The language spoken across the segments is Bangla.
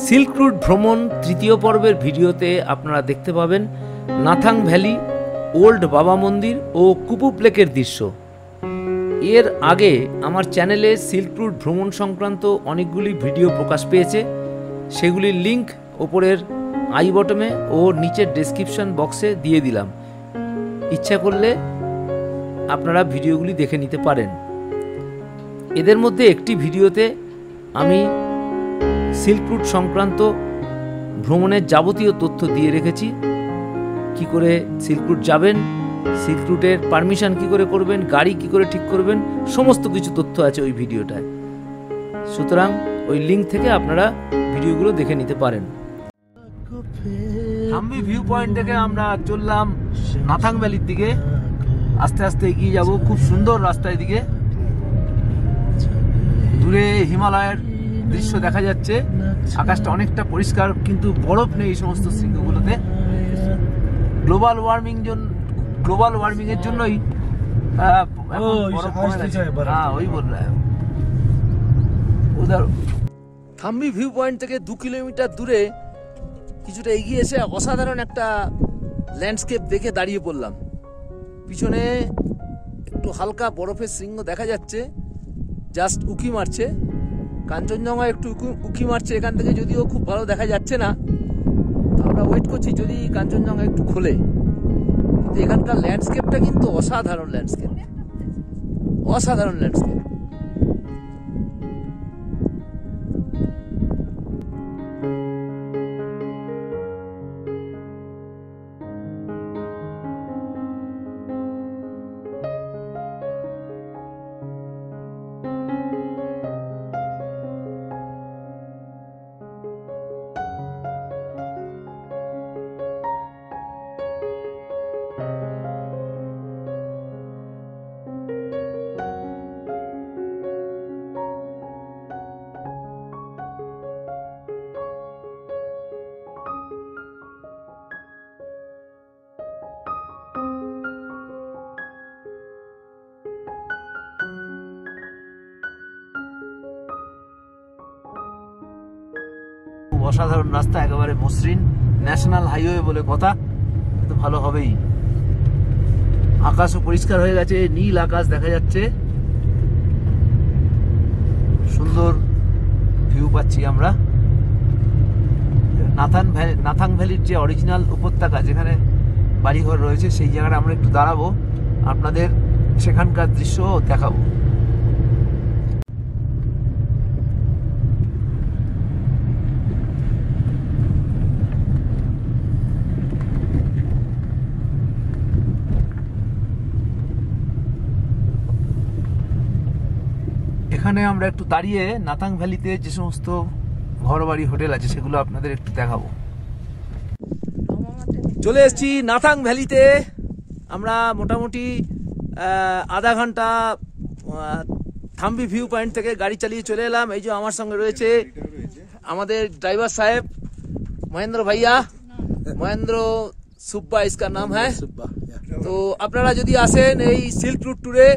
সিল্ক রুট ভ্রমণ তৃতীয় পর্বের ভিডিওতে আপনারা দেখতে পাবেন নাথাং ভ্যালি, ওল্ড বাবা মন্দির ও কুপুপ লেকের দৃশ্য। এর আগে আমার চ্যানেলে সিল্ক রুট ভ্রমণ সংক্রান্ত অনেকগুলি ভিডিও প্রকাশ পেয়েছে, সেগুলির লিঙ্ক ওপরের আই বটমে ও নিচের ডেসক্রিপশন বক্সে দিয়ে দিলাম। ইচ্ছা করলে আপনারা ভিডিওগুলি দেখে নিতে পারেন। এদের মধ্যে একটি ভিডিওতে আমি সিল্ক রুট সংক্রান্ত ভ্রমণের যাবতীয় তথ্য দিয়ে রেখেছি। কি করে সিল্ক রুট যাবেন, সিল্ক রুটের পারমিশন কি করে করবেন, গাড়ি কি করে ঠিক করবেন, সমস্ত কিছু তথ্য আছে ওই ভিডিওটায়। সুতরাং ওই লিঙ্ক থেকে আপনারা ভিডিওগুলো দেখে নিতে পারেন। থাম্বি ভিউ পয়েন্ট থেকে আমরা চললাম নাথাং ভ্যালির দিকে, আস্তে আস্তে এগিয়ে যাব। খুব সুন্দর রাস্তা, এদিকে দূরে হিমালয়ের দৃশ্য দেখা যাচ্ছে। আকাশটা অনেকটা পরিষ্কার, কিন্তু বরফ নেই এই সমস্ত শৃঙ্গগুলোতে। গ্লোবাল ওয়ার্মিং এর জন্যই থাম্বি ভিউ পয়েন্ট থেকে 2 কিলোমিটার দূরে কিছুটা এগিয়ে এসে অসাধারণ একটা ল্যান্ডস্কেপ দেখে দাঁড়িয়ে পড়লাম। পিছনে একটু হালকা বরফের শৃঙ্গ দেখা যাচ্ছে, জাস্ট উকি মারছে। কাঞ্চনজঙ্ঘা একটু উকি মারছে এখান থেকে, যদিও খুব ভালো দেখা যাচ্ছে না। আমরা ওয়েট করছি যদি কাঞ্চনজঙ্ঘা একটু খোলে। কিন্তু এখানকার ল্যান্ডস্কেপটা কিন্তু অসাধারণ ল্যান্ডস্কেপ। অসাধারণ রাস্তা, একেবারে মসৃণ, ন্যাশনাল হাইওয়ে বলে কথা। তো ভালো হবেই। আকাশও পরিষ্কার হয়ে গেছে, নীল আকাশ দেখা যাচ্ছে, সুন্দর ভিউ পাচ্ছি আমরা। নাথাং ভ্যালির যে অরিজিনাল উপত্যকা, যেখানে বাড়িঘর রয়েছে, সেই জায়গাটা আমরা একটু দাঁড়াবো, আপনাদের সেখানকার দৃশ্য দেখাবো। এখানে আমরা একটু দাঁড়িয়ে নাথাং ভ্যালিতে যে সমস্ত ঘর বাড়ি হোটেল আছে সেগুলো আপনাদের একটু দেখাবো। চলে এসেছি নাথাং ভ্যালিতে। আমরা মোটামুটি আধা ঘন্টা থাম্বি ভিউ পয়েন্ট থেকে গাড়ি চালিয়ে চলে এলাম। এই যে আমার সঙ্গে রয়েছে আমাদের ড্রাইভার সাহেব মহেন্দ্র ভাইয়া, মহেন্দ্র সুব্বা ইসকা নাম হ্যাঁ। তো আপনারা যদি আসেন এই সিল্ক রুট ট্যুরে,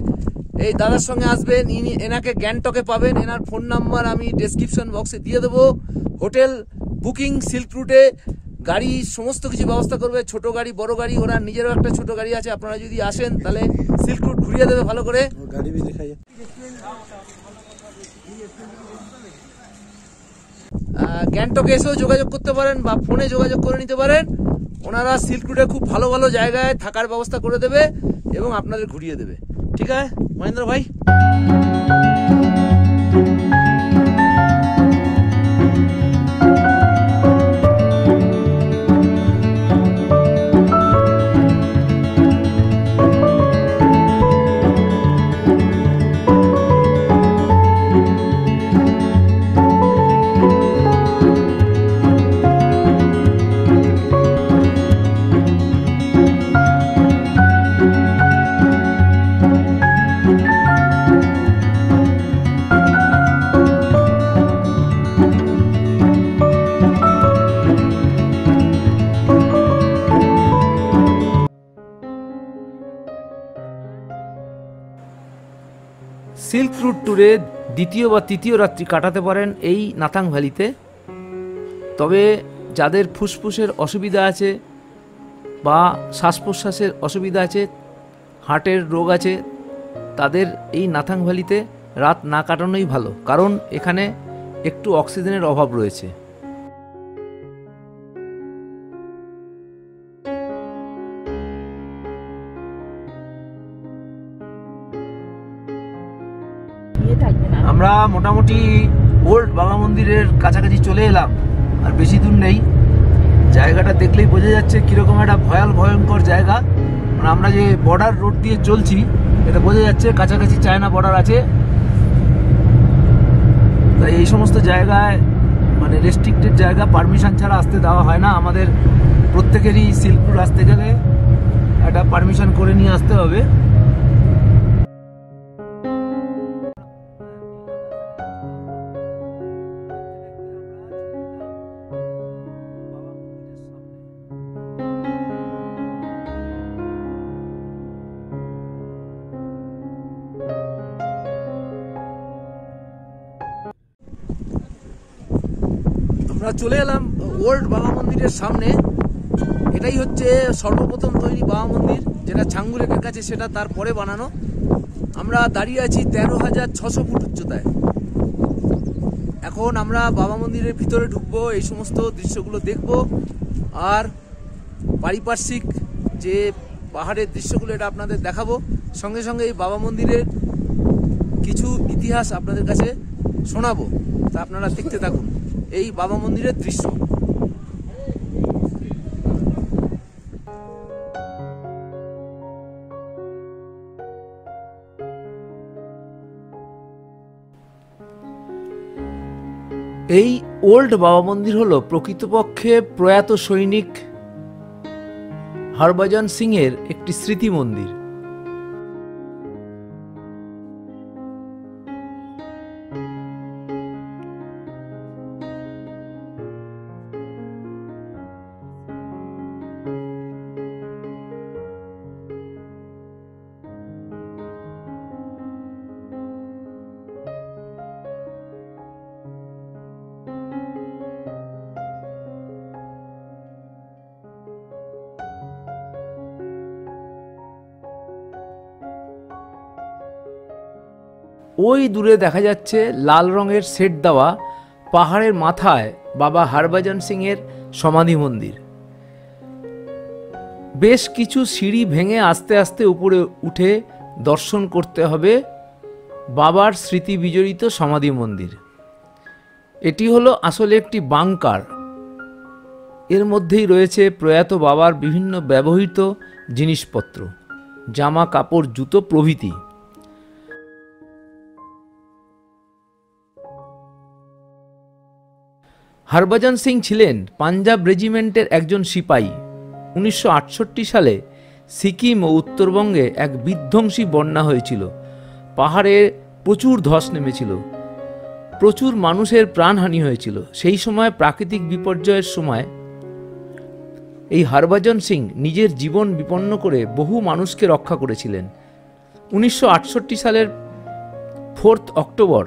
এই দাদার সঙ্গে আসবেন। এনাকে গ্যাংটকে পাবেন। এনার ফোন নাম্বার আমি ডেসক্রিপশন বক্সে দিয়ে দেবো। হোটেল বুকিং, সিল্ক রুটে গাড়ি সমস্ত কিছু ব্যবস্থা করবে, ছোট গাড়ি বড় গাড়ি। ওরা নিজেরও একটা ছোট গাড়ি আছে। আপনারা যদি আসেন তাহলে সিল্ক রুট ঘুরিয়ে দেবে ভালো করে। গ্যাংটকে এসেও যোগাযোগ করতে পারেন বা ফোনে যোগাযোগ করে নিতে পারেন। ওনারা সিল্ক রুটে খুব ভালো ভালো জায়গায় থাকার ব্যবস্থা করে দেবে এবং আপনাদের ঘুরিয়ে দেবে। ঠিক আছে মহেন্দ্র ভাই? সিল্ক রুট ট্যুরে দ্বিতীয় বা তৃতীয় রাত্রি কাটাতে পারেন এই নাথাং ভ্যালিতে। তবে যাদের ফুসফুসের অসুবিধা আছে বা শ্বাস প্রশ্বাসের অসুবিধা আছে, হার্টের রোগ আছে, তাদের এই নাথাং ভ্যালিতে রাত না কাটানোই ভালো, কারণ এখানে একটু অক্সিজেনের অভাব রয়েছে। আমরা মোটামুটি ওল্ড বাবা মন্দিরের কাছাকাছি চলে এলাম, আর বেশি দূর নেই। জায়গাটা দেখলেই বোঝা যাচ্ছে কীরকম একটা ভয়ঙ্কর জায়গা। মানে আমরা যে বর্ডার রোড দিয়ে চলছি, এটা বোঝা যাচ্ছে কাছাকাছি চায়না বর্ডার আছে। তাই এই সমস্ত জায়গায় মানে রেস্ট্রিক্টেড জায়গা, পারমিশন ছাড়া আসতে দেওয়া হয় না। আমাদের প্রত্যেকেরই সিল্ক রোড আসতে গেলে একটা পারমিশন করে নিয়ে আসতে হবে। আমরা চলে এলাম ওল্ড বাবা মন্দিরের সামনে। এটাই হচ্ছে সর্বপ্রথম তৈরি বাবা মন্দির, যেটা ছাঙ্গু লেকের কাছে, সেটা তারপরে বানানো। আমরা দাঁড়িয়ে আছি 13,600 ফুট উচ্চতায়। এখন আমরা বাবা মন্দিরের ভিতরে ঢুকবো, এই সমস্ত দৃশ্যগুলো দেখব, আর পারিপার্শ্বিক যে পাহাড়ের দৃশ্যগুলো এটা আপনাদের দেখাবো। সঙ্গে সঙ্গে এই বাবা মন্দিরের কিছু ইতিহাস আপনাদের কাছে শোনাবো, তা আপনারা দেখতে থাকুন এই বাবা মন্দিরের দৃশ্য। এই ওল্ড বাবা মন্দির হলো প্রকৃতপক্ষে প্রয়াত সৈনিক হরভজন সিং এর একটি স্মৃতি মন্দির। ওই দূরে দেখা যাচ্ছে লাল রঙের সেট দেওয়া পাহাড়ের মাথায় বাবা হরভজন সিং এর সমাধি মন্দির। বেশ কিছু সিঁড়ি ভেঙে আস্তে আস্তে উপরে উঠে দর্শন করতে হবে বাবার স্মৃতি বিজড়িত সমাধি মন্দির। এটি হলো আসলে একটি বাংকার। এর মধ্যেই রয়েছে প্রয়াত বাবার বিভিন্ন ব্যবহৃত জিনিসপত্র, জামা কাপড়, জুতো প্রভৃতি। হরভজন সিং ছিলেন পাঞ্জাব রেজিমেন্টের একজন সিপাহী। 1968 সালে সিকিম ও উত্তরবঙ্গে এক বিধ্বংসী বন্যা হয়েছিল। পাহাড়ে প্রচুর ধস নেমেছিল, প্রচুর মানুষের প্রাণহানি হয়েছিল। সেই সময় প্রাকৃতিক বিপর্যয়ের সময় এই হরভজন সিং নিজের জীবন বিপন্ন করে বহু মানুষকে রক্ষা করেছিলেন। 1968 সালের 4 অক্টোবর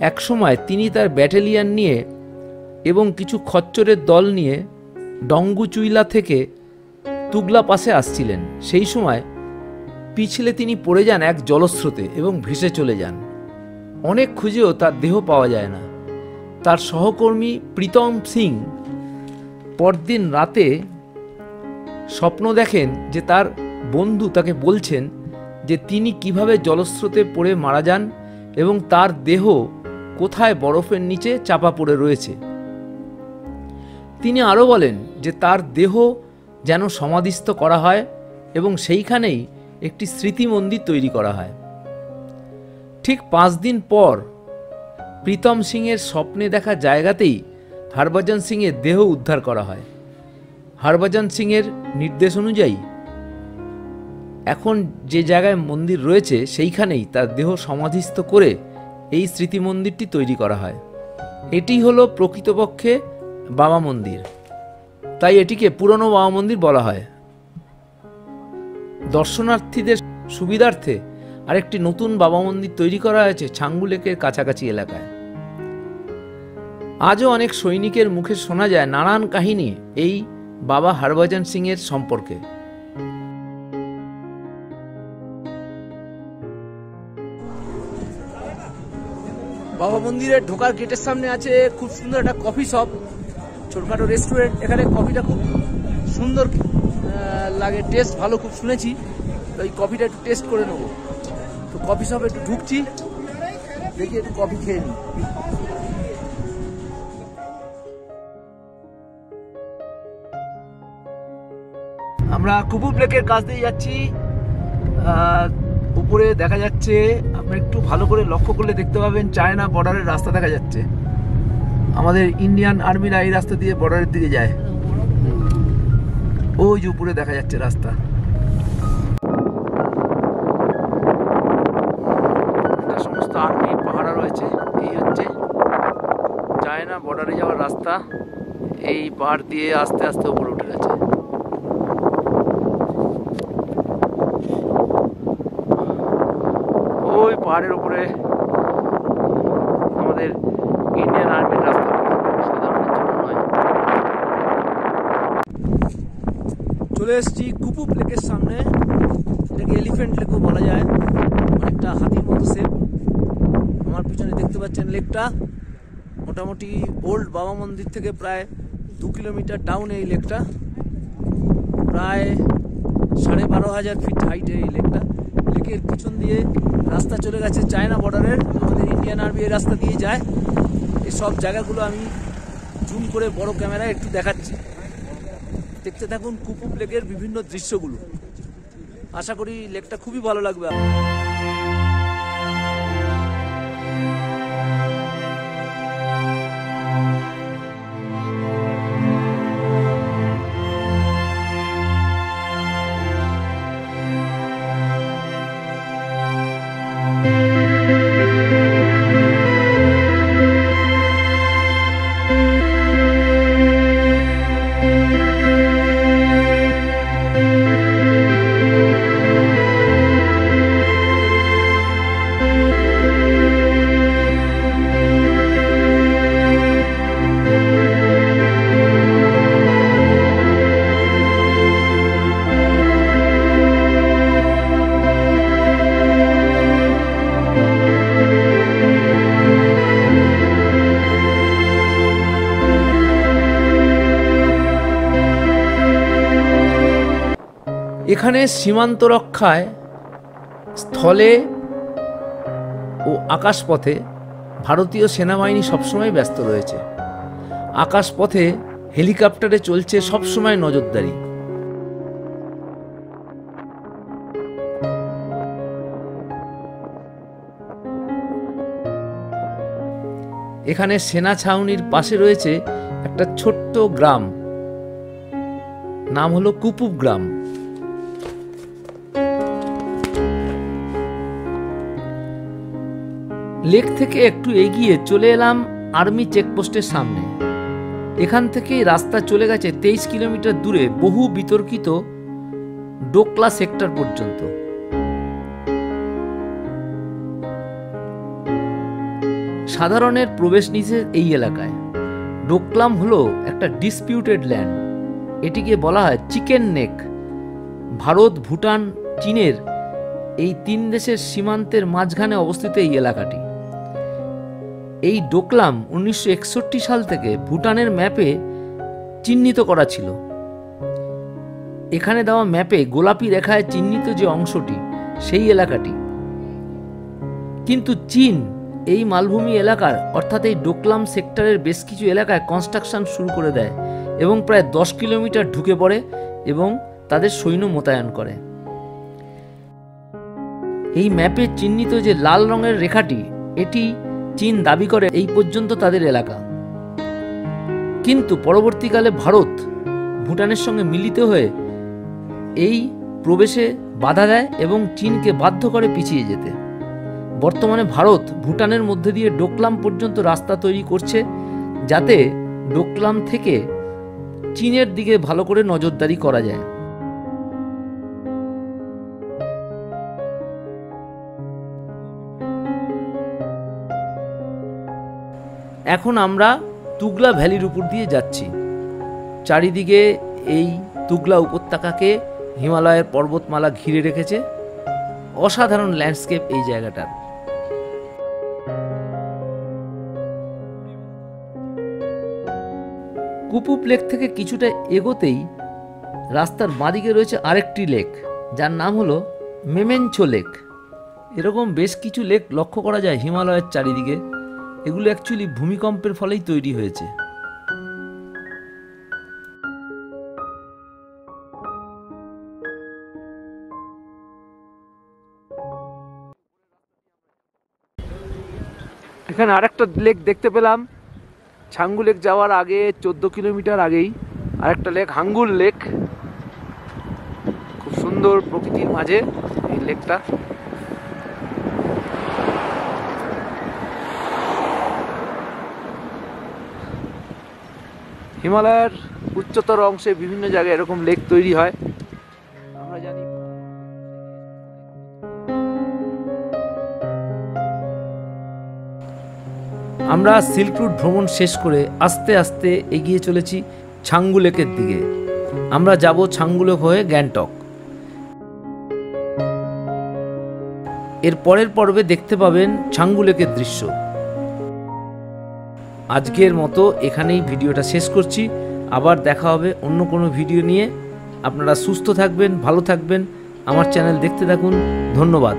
এক সময় তিনি তার ব্যাটালিয়ন নিয়ে এবং কিছু খচ্চরের দল নিয়ে ডঙ্গুচুইলা থেকে তুগলা পাসে আসছিলেন। সেই সময় পিছলে তিনি পড়ে যান এক জলস্রোতে এবং ভেসে চলে যান। অনেক খুঁজেও তার দেহ পাওয়া যায় না। তার সহকর্মী প্রীতম সিং পরদিন রাতে স্বপ্ন দেখেন যে তার বন্ধু তাকে বলছেন যে তিনি কিভাবে জলস্রোতে পড়ে মারা যান এবং তার দেহ কোথায় বরফের নিচে চাপা পড়ে রয়েছে। তিনি আরও বলেন যে তার দেহ যেন সমাধিস্থ করা হয় এবং সেইখানেই একটি স্মৃতি মন্দির তৈরি করা হয়। ঠিক 5 দিন পর প্রীতম সিংয়ের স্বপ্নে দেখা জায়গাতেই হরভজন সিংয়ের দেহ উদ্ধার করা হয়। হরভজন সিংয়ের নির্দেশ অনুযায়ী এখন যে জায়গায় মন্দির রয়েছে সেইখানেই তার দেহ সমাধিস্থ করে এই স্মৃতি মন্দিরটি তৈরি করা হয়। এটি হলো প্রকৃতপক্ষে বাবা মন্দির, তাই এটিকে পুরনো বাবা মন্দির বলা হয়। দর্শনার্থীদের সুবিধার্থে আরেকটি নতুন বাবা মন্দির তৈরি করা হয়েছে ছাঙ্গু লেকের কাছাকাছি এলাকায়। আজও অনেক সৈনিকের মুখে শোনা যায় নানান কাহিনী এই বাবা হরভজন সিং এর সম্পর্কে। বাবা মন্দিরের ঢোকার গেটের সামনে আছে খুব সুন্দর একটা কফি শপ, ছোটখাটো রেস্টুরেন্ট। এখানে কফিটা খুব সুন্দর লাগে, টেস্ট ভালো খুব শুনেছি, তো এই কফিটা একটু টেস্ট করে নেবো। তো কফি শপে একটু ঢুকছি, দেখি একটু কফি খেয়ে নিই। আমরা কুপু প্লেকের কাছ দিয়ে যাচ্ছি। উপরে দেখা যাচ্ছে, আপনি একটু ভালো করে লক্ষ্য করলে দেখতে পাবেন চায়না বর্ডারের রাস্তা দেখা যাচ্ছে। আমাদের ইন্ডিয়ান আর্মিরা এই রাস্তা দিয়ে বর্ডারের দিকে যায়। ওই যে উপরে দেখা যাচ্ছে রাস্তা। সমস্ত আর্মি পাহারা রয়েছে। এই হচ্ছে চায়না বর্ডারে যাওয়ার রাস্তা। এই পাহাড় দিয়ে আস্তে আস্তে উপরে উঠে গেছে। ওই পাহাড়ের উপরে আমাদের ইন্ডিয়ান আর্মির রাস্তা, সাধারণের জন্য নয়। চলে এসেছি কুপু লেকের সামনে। এটাকে এলিফ্যান্ট লেকও বলা যায়, অনেকটা হাতির মতো শেপ। আমার পিছনে দেখতে পাচ্ছেন লেকটা। মোটামুটি ওল্ড বাবা মন্দির থেকে প্রায় 2 কিলোমিটার ডাউন এই লেকটা। প্রায় 12,500 ফিট হাইট এই লেকটা। লেকের পিছন দিয়ে রাস্তা চলে গেছে চায়না বর্ডারের। আমাদের ইন্ডিয়ান আর্মি এই রাস্তা দিয়ে যায়। এই সব জায়গাগুলো আমি জুম করে বড় ক্যামেরায় একটু দেখাচ্ছি। দেখতে থাকুন কুপু লেকের বিভিন্ন দৃশ্যগুলো। আশা করি লেকটা খুবই ভালো লাগবে। এখানে সীমান্ত রক্ষায় স্থলে ও আকাশপথে ভারতীয় সেনাবাহিনী সবসময় ব্যস্ত রয়েছে। আকাশপথে হেলিকপ্টারে চলছে সবসময় নজরদারি। এখানে সেনা ছাউনির পাশে রয়েছে একটা ছোট্ট গ্রাম, নাম হলো কুপু গ্রাম। লেক থেকে একটু এগিয়ে চলে এলাম আর্মি চেকপোস্টের সামনে। এখান থেকে রাস্তা চলে গেছে 23 কিলোমিটার দূরে বহু বিতর্কিত ডোকলা সেক্টর পর্যন্ত। সাধারণের প্রবেশ নিষেধ এই এলাকায়। ডোকলাম হলো একটা ডিসপিউটেড ল্যান্ড। এটিকে বলা হয় চিকেন নেক। ভারত, ভুটান, চীনের এই 3 দেশের সীমান্তের মাঝখানে অবস্থিত এই এলাকাটি। এই ডোকলাম 1961 সাল থেকে ভুটানের ম্যাপে চিহ্নিত করা ছিল। এখানে দেওয়া ম্যাপে গোলাপি রেখায় চিহ্নিত যে অংশটি, সেই এলাকাটি। কিন্তু চীন এই মালভূমি এলাকার অর্থাৎ এই ডোকলাম সেক্টরের বেশ কিছু এলাকায় কনস্ট্রাকশন শুরু করে দেয় এবং প্রায় 10 কিলোমিটার ঢুকে পড়ে এবং তাদের সৈন্য মোতায়েন করে। এই ম্যাপে চিহ্নিত যে লাল রঙের রেখাটি, এটি চীন দাবি করে এই পর্যন্ত তাদের এলাকা। কিন্তু পরবর্তীকালে ভারত ভুটানের সঙ্গে মিলিত হয়ে এই প্রবেশে বাধা দেয় এবং চীনকে বাধ্য করে পিছিয়ে যেতে। বর্তমানে ভারত ভুটানের মধ্যে দিয়ে ডোকলাম পর্যন্ত রাস্তা তৈরি করছে, যাতে ডোকলাম থেকে চীনের দিকে ভালো করে নজরদারি করা যায়। এখন আমরা তুগলা ভ্যালির উপর দিয়ে যাচ্ছি। চারিদিকে এই তুগলা উপত্যকাকে হিমালয়ের পর্বতমালা ঘিরে রেখেছে। অসাধারণ ল্যান্ডস্কেপ এই জায়গাটার। কুপুপ লেক থেকে কিছুটা এগোতেই রাস্তার বাঁদিকে রয়েছে আরেকটি লেক, যার নাম হলো মেমেঞ্চো লেক। এরকম বেশ কিছু লেক লক্ষ্য করা যায় হিমালয়ের চারিদিকে। এগুলো অ্যাকচুয়ালি ভূমিকম্পের ফলেই তৈরি হয়েছে। এখানে আরেকটা লেক দেখতে পেলাম। ছাঙ্গু লেক যাওয়ার আগে 14 কিলোমিটার আগেই আরেকটা লেক, হাঙ্গুল লেক। খুব সুন্দর প্রকৃতির মাঝে এই লেকটা। হিমালয়ের উচ্চতর অংশে বিভিন্ন জায়গায় এরকম লেক তৈরি হয়, আমরা জানি। আমরা সিল্ক রুট ভ্রমণ শেষ করে আস্তে আস্তে এগিয়ে চলেছি ছাঙ্গু লেকের দিকে। আমরা যাব ছাঙ্গু লেক হয়ে গ্যাংটক। এর পরের পর্বে দেখতে পাবেন ছাঙ্গু লেকের দৃশ্য। আজকের মতো এখানেই ভিডিওটা শেষ করছি। আবার দেখা হবে অন্য কোনো ভিডিও নিয়ে। আপনারা সুস্থ থাকবেন, ভালো থাকবেন, আমার চ্যানেল দেখতে থাকুন। ধন্যবাদ।